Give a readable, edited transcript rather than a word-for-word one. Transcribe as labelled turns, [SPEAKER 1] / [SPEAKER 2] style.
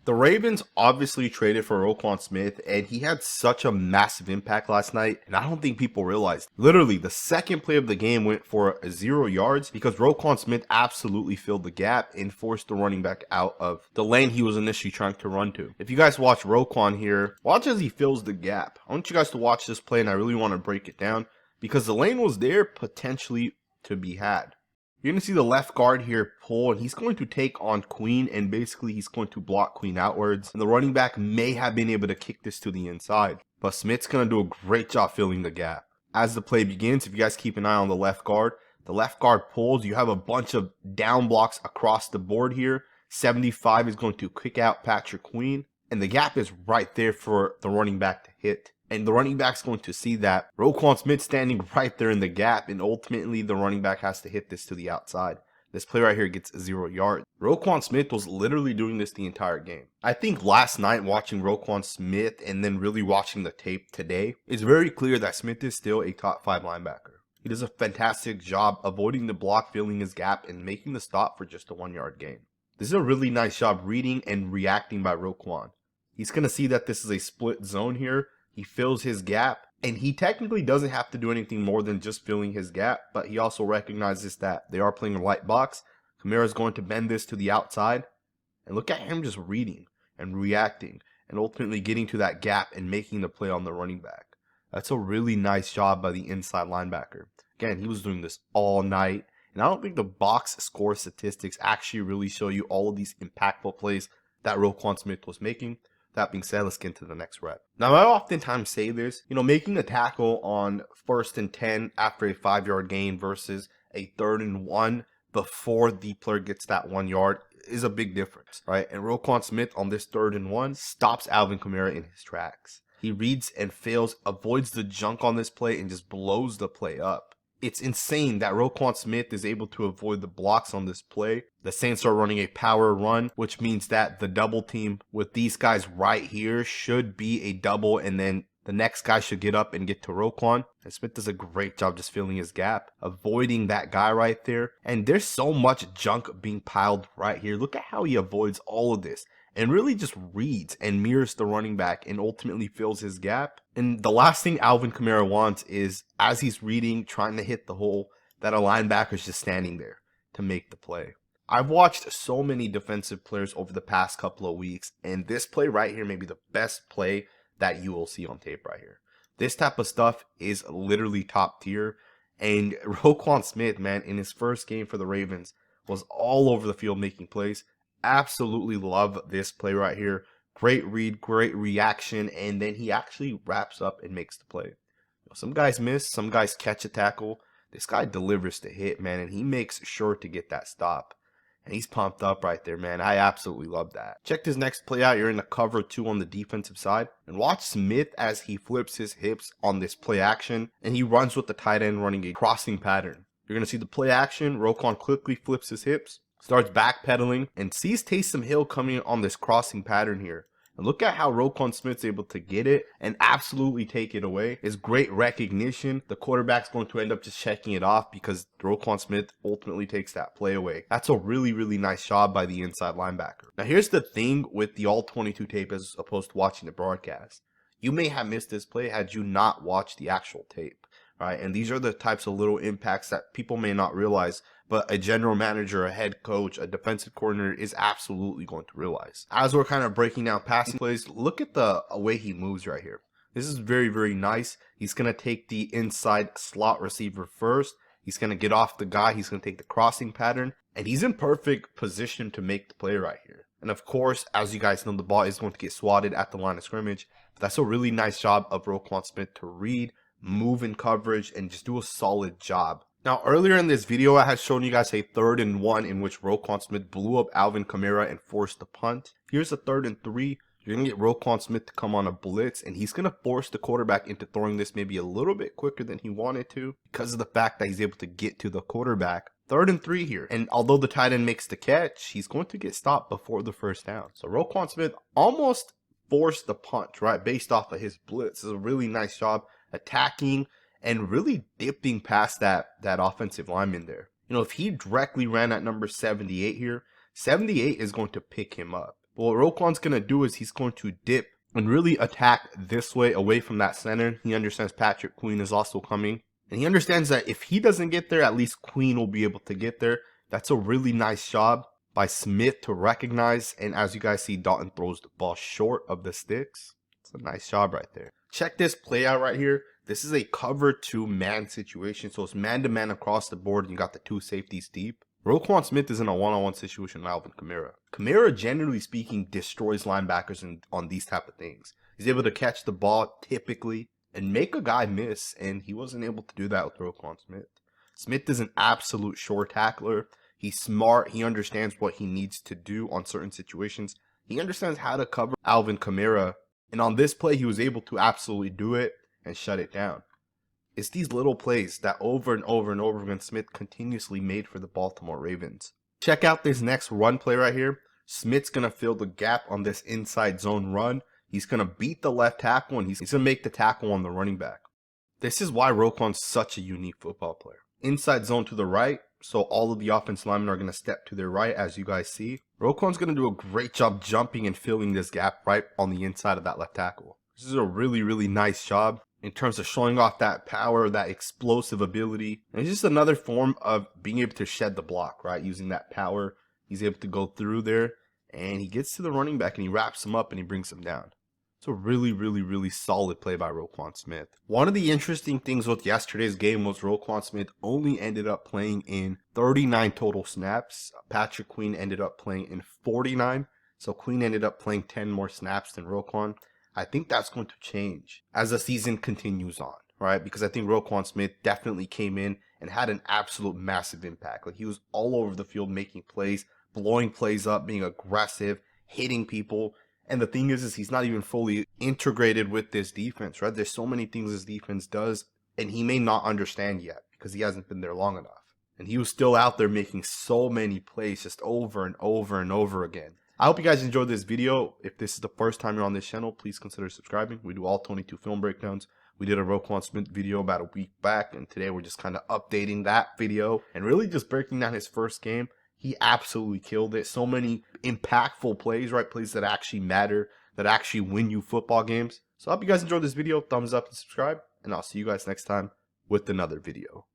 [SPEAKER 1] The Ravens obviously traded for Roquan Smith, and he had such a massive impact last night, and I don't think people realized. Literally, the second play of the game went for 0 yards because Roquan Smith absolutely filled the gap and forced the running back out of the lane he was initially trying to run to. If you guys watch Roquan here, watch as he fills the gap. I want you guys to watch this play, and I really want to break it down because the lane was there potentially to be had. You're going to see the left guard here pull, and he's going to take on Queen, and basically he's going to block Queen outwards. And the running back may have been able to kick this to the inside, but Smith's going to do a great job filling the gap. As the play begins, if you guys keep an eye on the left guard pulls. You have a bunch of down blocks across the board here. 75 is going to kick out Patrick Queen, and the gap is right there for the running back to hit. And the running back's going to see that Roquan Smith standing right there in the gap, and ultimately the running back has to hit this to the outside. This play right here gets 0 yards. Roquan Smith was literally doing this the entire game. I think last night watching Roquan Smith and then really watching the tape today, it's very clear that Smith is still a top 5 linebacker. He does a fantastic job avoiding the block, filling his gap, and making the stop for just a 1 yard gain. This is a really nice job reading and reacting by Roquan. He's going to see that this is a split zone here. He fills his gap, and he technically doesn't have to do anything more than just filling his gap, but he also recognizes that they are playing a light box. Kamara's going to bend this to the outside, and look at him just reading and reacting and ultimately getting to that gap and making the play on the running back. That's a really nice job by the inside linebacker. Again, he was doing this all night, and I don't think the box score statistics actually really show you all of these impactful plays that Roquan Smith was making. That being said, let's get into the next rep. Now, I oftentimes say this, making a tackle on 1st and 10 after a 5 yard gain versus a 3rd and 1 before the player gets that 1 yard is a big difference, right? And Roquan Smith on this 3rd and 1 stops Alvin Kamara in his tracks. He reads and fails, avoids the junk on this play, and just blows the play up. It's insane that Roquan Smith is able to avoid the blocks on this play. The Saints are running a power run, which means that the double team with these guys right here should be a double, and then the next guy should get up and get to Roquan. And Smith does a great job just filling his gap, avoiding that guy right there. And there's so much junk being piled right here. Look at how he avoids all of this and really just reads and mirrors the running back and ultimately fills his gap. And the last thing Alvin Kamara wants is, as he's reading, trying to hit the hole, that a linebacker's just standing there to make the play. I've watched so many defensive players over the past couple of weeks, and this play right here may be the best play that you will see on tape right here. This type of stuff is literally top tier, and Roquan Smith, man, in his first game for the Ravens, was all over the field making plays. Absolutely love this play right here. Great read, great reaction, and then he actually wraps up and makes the play. Some guys miss, some guys catch a tackle. This guy delivers the hit, man, and he makes sure to get that stop. And he's pumped up right there, man. I absolutely love that. Check this next play out. You're in the cover 2 on the defensive side. And watch Smith as he flips his hips on this play action, and he runs with the tight end running a crossing pattern. You're going to see the play action. Roquan quickly flips his hips, starts backpedaling, and sees Taysom Hill coming on this crossing pattern here. And look at how Roquan Smith's able to get it and absolutely take it away. It's great recognition. The quarterback's going to end up just checking it off because Roquan Smith ultimately takes that play away. That's a really, really nice job by the inside linebacker. Now, here's the thing with the all-22 tape as opposed to watching the broadcast. You may have missed this play had you not watched the actual tape, right? And these are the types of little impacts that people may not realize, but a general manager, a head coach, a defensive coordinator is absolutely going to realize. As we're kind of breaking down passing plays, look at the way he moves right here. This is very, very nice. He's going to take the inside slot receiver first. He's going to get off the guy. He's going to take the crossing pattern. And he's in perfect position to make the play right here. And of course, as you guys know, the ball is going to get swatted at the line of scrimmage. But that's a really nice job of Roquan Smith to read, move in coverage, and just do a solid job. Now, earlier in this video, I had shown you guys a 3rd and 1 in which Roquan Smith blew up Alvin Kamara and forced the punt. Here's a 3rd and 3. You're going to get Roquan Smith to come on a blitz, and he's going to force the quarterback into throwing this maybe a little bit quicker than he wanted to because of the fact that he's able to get to the quarterback. 3rd and 3 here. And although the tight end makes the catch, he's going to get stopped before the first down. So Roquan Smith almost forced the punt, right, based off of his blitz. It's a really nice job attacking and really dipping past that offensive lineman there. If he directly ran at number 78 here, 78 is going to pick him up. But what Roquan's going to do is he's going to dip and really attack this way away from that center. He understands Patrick Queen is also coming. And he understands that if he doesn't get there, at least Queen will be able to get there. That's a really nice job by Smith to recognize. And as you guys see, Dalton throws the ball short of the sticks. It's a nice job right there. Check this play out right here. This is a cover 2 man situation. So it's man-to-man across the board. And you got the 2 safeties deep. Roquan Smith is in a one-on-one situation with Alvin Kamara. Kamara, generally speaking, destroys linebackers on these type of things. He's able to catch the ball typically and make a guy miss, and he wasn't able to do that with Roquan Smith. Smith is an absolute short tackler. He's smart. He understands what he needs to do on certain situations. He understands how to cover Alvin Kamara, and on this play, he was able to absolutely do it and shut it down. It's these little plays that over and over and over again Smith continuously made for the Baltimore Ravens. Check out this next run play right here. Smith's going to fill the gap on this inside zone run. He's going to beat the left tackle, and he's going to make the tackle on the running back. This is why Roquan's such a unique football player. Inside zone to the right, so all of the offensive linemen are going to step to their right, as you guys see. Roquan's going to do a great job jumping and filling this gap right on the inside of that left tackle. This is a really, really nice job in terms of showing off that power, that explosive ability. And it's just another form of being able to shed the block, right? Using that power, he's able to go through there, and he gets to the running back and he wraps him up and he brings him down. It's a really, really, really solid play by Roquan Smith. One of the interesting things with yesterday's game was Roquan Smith only ended up playing in 39 total snaps. Patrick Queen ended up playing in 49. So Queen ended up playing 10 more snaps than Roquan. I think that's going to change as the season continues on, right? Because I think Roquan Smith definitely came in and had an absolute massive impact. Like, he was all over the field making plays, blowing plays up, being aggressive, hitting people. And the thing is he's not even fully integrated with this defense, right? There's so many things this defense does, and he may not understand yet because he hasn't been there long enough. And he was still out there making so many plays just over and over and over again. I hope you guys enjoyed this video. If this is the first time you're on this channel, please consider subscribing. We do all 22 film breakdowns. We did a Roquan Smith video about a week back, and today we're just kind of updating that video and really just breaking down his first game. He absolutely killed it. So many impactful plays, right? Plays that actually matter, that actually win you football games. So I hope you guys enjoyed this video. Thumbs up and subscribe, and I'll see you guys next time with another video.